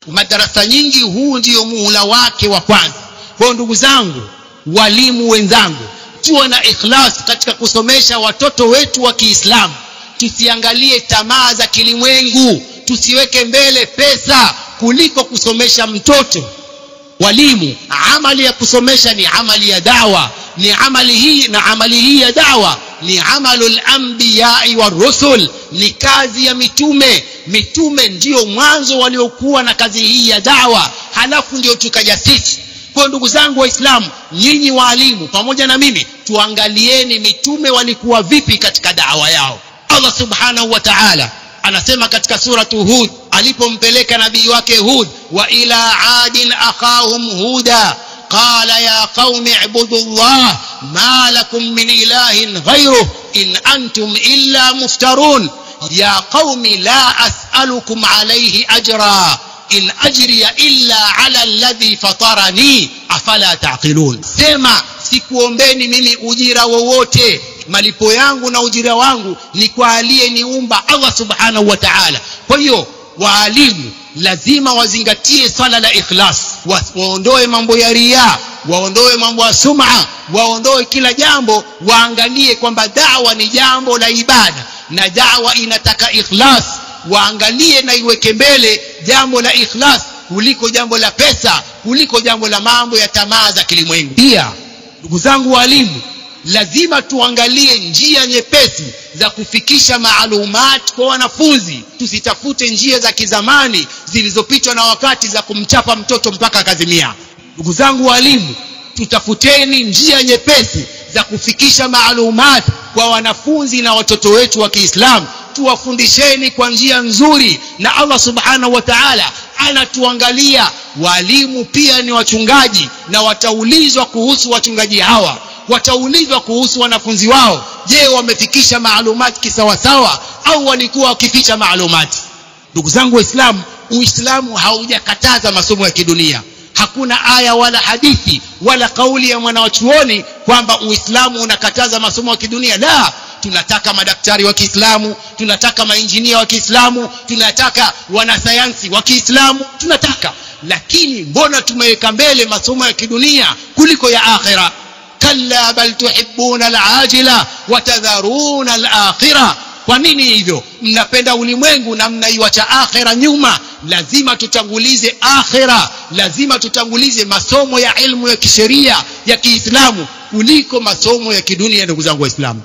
madarasa nyingi huu ndio muhula wake wa kwanza. Kwa ndugu zangu, walimu wenzangu, tuwe na ikhlas katika kusomesha watoto wetu wa Kiislamu. Tusiangalie tamaa za kilimwengu, tusiweke mbele pesa kuliko kusomesha mtoto. Walimu, amali ya kusomesha ni amali ya dawa, ni amali hii, na amali hii ya dawa ni amalul anbiya'i war rusul, ni kazi ya mitume. Mitume ndio mwanzo waliokuwa na kazi hii ya dawa, halafu ndio tukaja sisi. Kwa ndugu zangu waislamu, nyinyi walimu pamoja na mimi, tuangalieni mitume walikuwa vipi katika dawa yao. Allah subhanahu wa ta'ala anasema katika suratu Hud alipompeleka nabii wake Hud, wa ila adin akhahum huda qala ya qaumi ibudullah ma lakum min ilahin ghayruhu in antum illa muftarun ya qaumi la as'alukum alayhi ajra in ajriya illa ala alladhi fatarani afala taqilun. Sema, sikuombeni mimi ujira wowote, malipo yangu na ujira wangu ni kwa aliyeniumba Allah subhanahu wa ta'ala. Kwa hiyo waalimu lazima wazingatie swala la ikhlas, waondoe mambo ya riya, waondoe mambo ya sum'a, waondoe kila jambo, waangalie kwamba da'wa ni jambo la ibada na da'wa inataka ikhlas. Waangalie na iweke mbele jambo la ikhlas kuliko jambo la pesa, kuliko jambo la mambo ya tamaa za kilimwengu. Pia ndugu zangu walimu, lazima tuangalie njia nyepesi za kufikisha maalumat kwa wanafunzi. Tusitafute njia za kizamani zilizopitwa na wakati za kumchapa mtoto mpaka akazimia. Ndugu zangu walimu, tutafuteni njia nyepesi za kufikisha maalumat kwa wanafunzi na watoto wetu wa Kiislamu. Tuwafundisheni kwa njia nzuri, na Allah subhanahu wa ta'ala anatuangalia. Walimu pia ni wachungaji, na wataulizwa kuhusu wachungaji hawa, wataulizwa kuhusu wanafunzi wao. Je, wamefikisha maalumati kisawasawa au walikuwa wakificha maalumati? Ndugu zangu waislamu, Uislamu haujakataza masomo ya kidunia. Hakuna aya wala hadithi wala kauli ya mwanachuoni kwamba Uislamu unakataza masomo ya kidunia. La, tunataka madaktari wa Kiislamu, tunataka mainjinia wa Kiislamu, tunataka wanasayansi wa Kiislamu, tunataka. Lakini mbona tumeweka mbele masomo ya kidunia kuliko ya akhira? Kalla bal tuhibbuna al-ajila wa tadharuna al-akhirah. Kwa nini hivyo? Mnapenda ulimwengu na mnaiacha akhira nyuma. Lazima tutangulize akhira, lazima tutangulize masomo ya ilmu ya kisheria ya Kiislamu kuliko masomo ya kidunia. Ndugu zangu waislamu,